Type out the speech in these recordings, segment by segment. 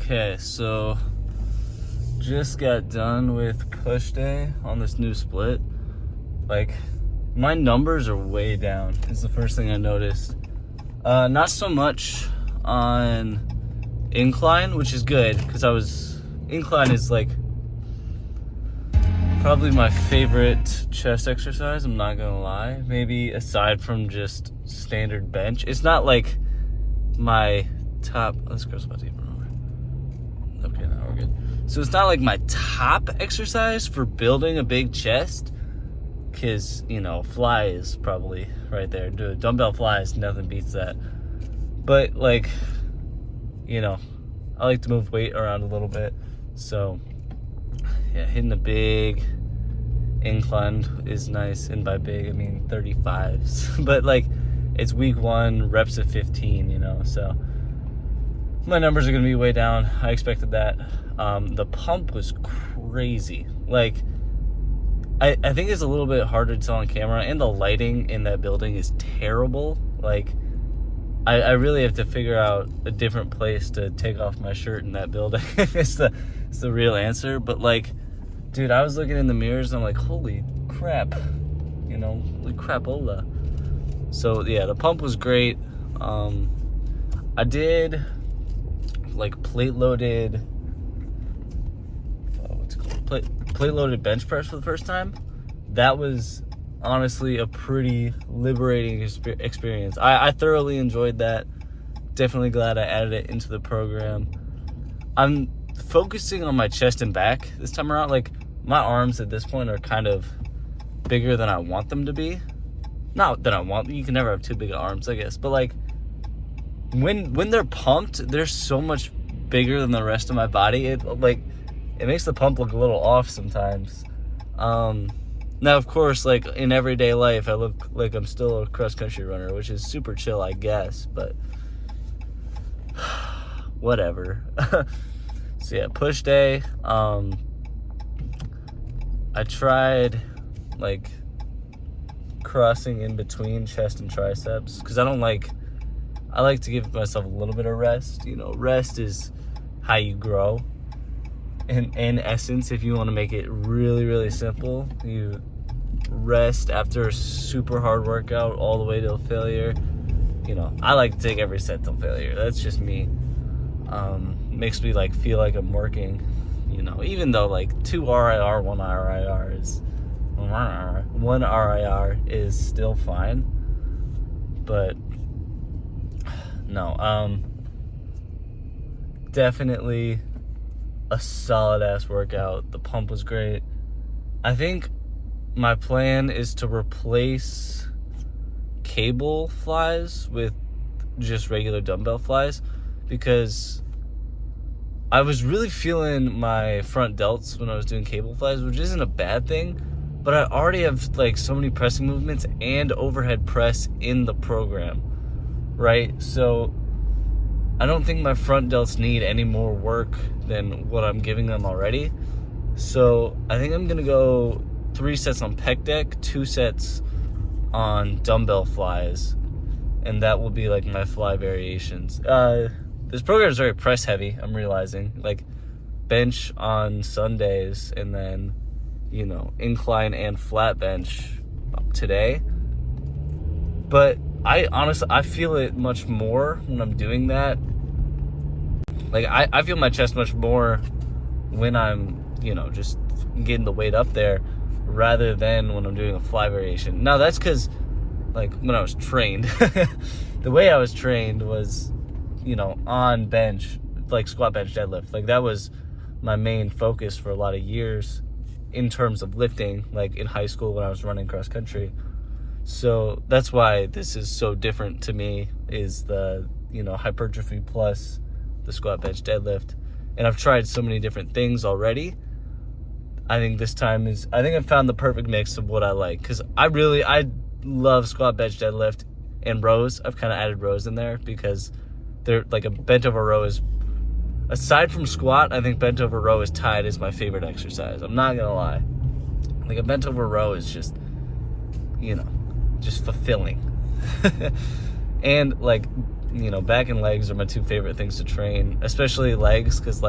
Okay, so just got done with push day on this new split. Like, my numbers are way down is the first thing I noticed. Not so much on incline, which is good because incline is like probably my favorite chest exercise, I'm not gonna lie. Maybe aside from just standard bench. It's not like my top, let's cross about deeper over. Okay, now we're good. So it's not like my top exercise for building a big chest, because, fly is probably right there. Dude, dumbbell flies, nothing beats that. But, like, I like to move weight around a little bit. So, yeah, hitting a big incline is nice. And by big, I mean 35s. But, like, it's week 1, reps of 15, so my numbers are going to be way down. I expected that. The pump was crazy. Like, I think it's a little bit harder to tell on camera, and the lighting in that building is terrible. Like, I really have to figure out a different place to take off my shirt in that building. It's the real answer. But, like, dude, I was looking in the mirrors and I'm like, holy crap, holy crapola. So, yeah, the pump was great. I did, like, plate-loaded bench press for the first time. That was honestly a pretty liberating experience. I thoroughly enjoyed that. Definitely glad I added it into the program. I'm focusing on my chest and back this time around. Like, my arms at this point are kind of bigger than I want them to be. Not that you can never have too big of arms, I guess, but like when they're pumped, they're so much bigger than the rest of my body. It makes the pump look a little off sometimes. Now, of course, like, in everyday life, I look like I'm still a cross-country runner, which is super chill, I guess, but whatever. So, yeah, push day. I tried, like, crossing in between chest and triceps, because I like to give myself a little bit of rest. Rest is how you grow. In essence, if you want to make it really, really simple, you rest after a super hard workout all the way till failure. I like to take every set till failure. That's just me. Makes me feel like I'm working. Even though 2 RIR, 1 RIR is still fine. But no, definitely a solid ass workout. The pump was great. I think my plan is to replace cable flies with just regular dumbbell flies, because I was really feeling my front delts when I was doing cable flies, which isn't a bad thing, but I already have so many pressing movements and overhead press in the program, right? So I don't think my front delts need any more work than what I'm giving them already. So I think I'm going to go 3 sets on pec deck, 2 sets on dumbbell flies, and that will be my fly variations. This program is very press heavy, I'm realizing. Bench on Sundays, and then, incline and flat bench today. But I feel it much more when I'm doing that. I feel my chest much more when I'm, just getting the weight up there, rather than when I'm doing a fly variation. Now, that's because, when I was trained, the way I was trained was, on bench, squat, bench, deadlift. That was my main focus for a lot of years in terms of lifting, in high school when I was running cross country. So that's why this is so different to me, is the, hypertrophy plus the squat, bench, deadlift. And I've tried so many different things already. I think this time I think I've found the perfect mix of what I like. Because I love squat, bench, deadlift, and rows. I've kind of added rows in there because they're a bent over row is, aside from squat, I think bent over row is tied as my favorite exercise. I'm not going to lie. A bent over row is just, just fulfilling. And back and legs are my two favorite things to train, especially legs, because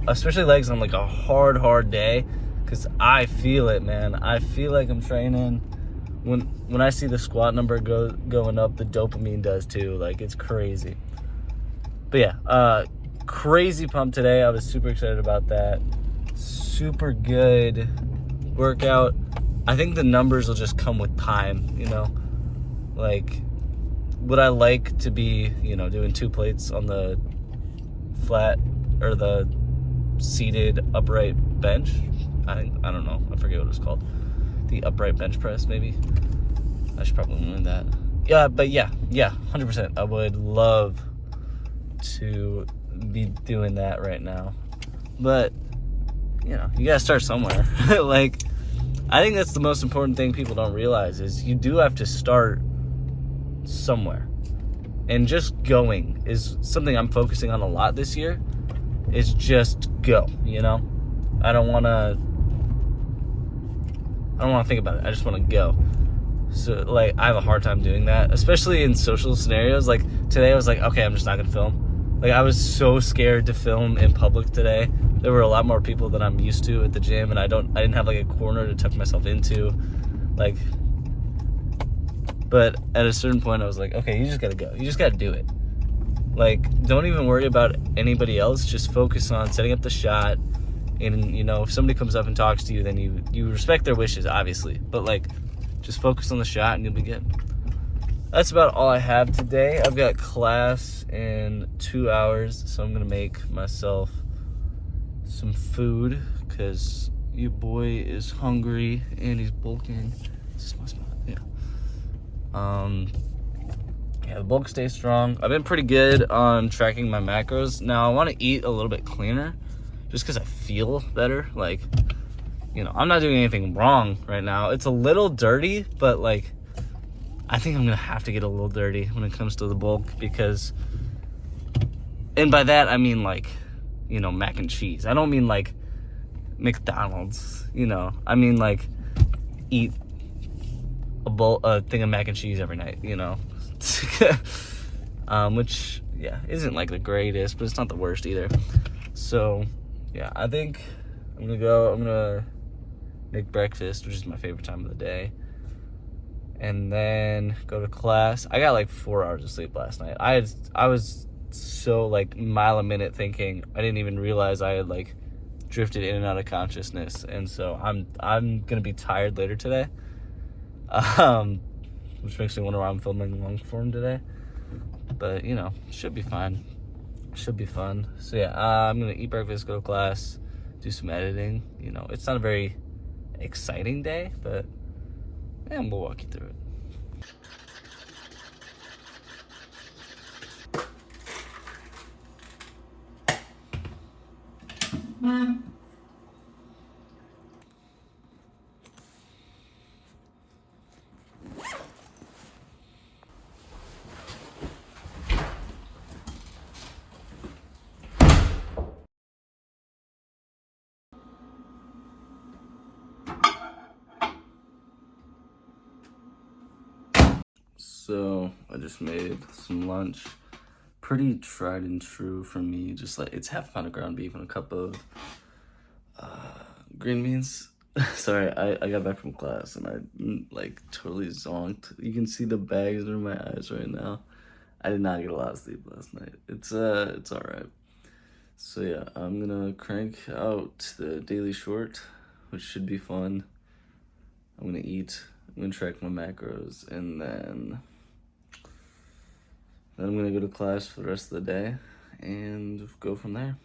especially legs on like a hard day, because I feel it, man. I feel like I'm training. When I see the squat number going up, the dopamine does too. Like, it's crazy. But yeah, crazy pump today. I was super excited about that. Super good workout. I think the numbers will just come with time, like, would I like to be, doing 2 plates on the flat or the seated upright bench? I don't know. I forget what it's called. The upright bench press, maybe. I should probably learn that. Yeah, but yeah, 100%. I would love to be doing that right now. But, you gotta start somewhere. Like, I think that's the most important thing people don't realize is you do have to start somewhere. And just going is something I'm focusing on a lot this year, is just go, I don't want to think about it. I just want to go. So, like, I have a hard time doing that, especially in social scenarios. Like, today I was like, okay, I'm just not going to film. Like, I was so scared to film in public today. There were a lot more people than I'm used to at the gym, and I didn't have, like, a corner to tuck myself into. Like, but at a certain point, I was like, okay, you just got to go. You just got to do it. Like, don't even worry about anybody else. Just focus on setting up the shot. And, if somebody comes up and talks to you, then you respect their wishes, obviously. But, like, just focus on the shot and you'll be good. That's about all I have today. I've got class in 2 hours, so I'm going to make myself some food because your boy is hungry and he's bulking. This is my spot, yeah. Yeah, the bulk stays strong. I've been pretty good on tracking my macros. Now, I want to eat a little bit cleaner just because I feel better. Like, I'm not doing anything wrong right now. It's a little dirty, but, like, I think I'm going to have to get a little dirty when it comes to the bulk because, and by that, I mean, like, mac and cheese. I don't mean, like, McDonald's, I mean, like, eat a thing of mac and cheese every night, which, yeah, isn't, like, the greatest, but it's not the worst either. So, yeah, I think I'm going to make breakfast, which is my favorite time of the day, and then go to class. I got like 4 hours of sleep last night. I was so like mile a minute thinking. I didn't even realize I had like drifted in and out of consciousness, and so I'm gonna be tired later today, which makes me wonder why I'm filming long form today. But should be fine. Should be fun. So yeah, I'm gonna eat breakfast, go to class, do some editing. It's not a very exciting day, but yeah, we'll walk you through it. So I just made some lunch. Pretty tried and true for me. Just like, it's half a pound of ground beef and a cup of green beans. Sorry, I got back from class and I like totally zonked. You can see the bags under my eyes right now. I did not get a lot of sleep last night. It's all right. So yeah, I'm gonna crank out the daily short, which should be fun. I'm gonna eat. I'm gonna track my macros, and then I'm gonna go to class for the rest of the day and go from there.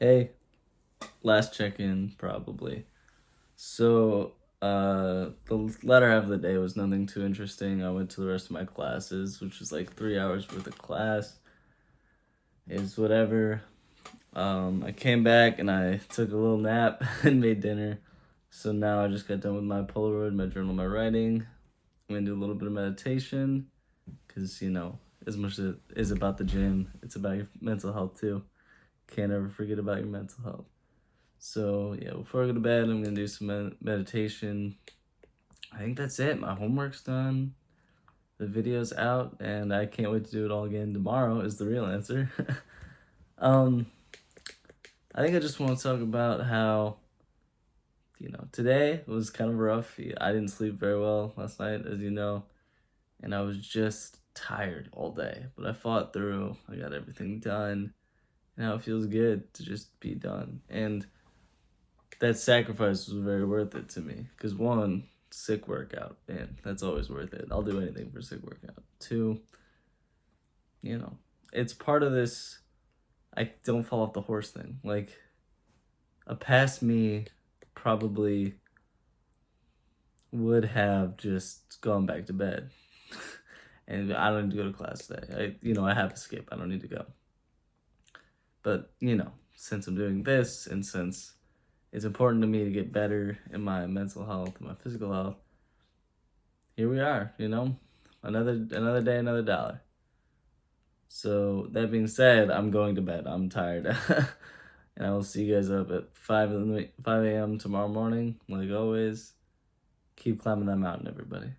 Hey, last check-in probably. So, the latter half of the day was nothing too interesting. I went to the rest of my classes, which was like 3 hours worth of class. Is whatever. I came back and I took a little nap and made dinner. So now I just got done with my Polaroid, my journal, my writing. I'm gonna do a little bit of meditation because, as much as it is about the gym, it's about your mental health too. Can't ever forget about your mental health. So, yeah, before I go to bed, I'm gonna do some meditation. I think that's it. My homework's done. The video's out, and I can't wait to do it all again tomorrow, is the real answer. um, I think I just want to talk about how, today was kind of rough. I didn't sleep very well last night, as you know, and I was just tired all day. But I fought through. I got everything done. Now it feels good to just be done. And that sacrifice was very worth it to me. Because one, sick workout, man, that's always worth it. I'll do anything for sick workout. Two, it's part of this I don't fall off the horse thing. Like, a past me probably would have just gone back to bed. And I don't need to go to class today. I have to skip. I don't need to go. But, since I'm doing this and since it's important to me to get better in my mental health and my physical health, here we are, another day, another dollar. So that being said, I'm going to bed. I'm tired. And I will see you guys up at 5 a.m. tomorrow morning. Like always, keep climbing that mountain, everybody.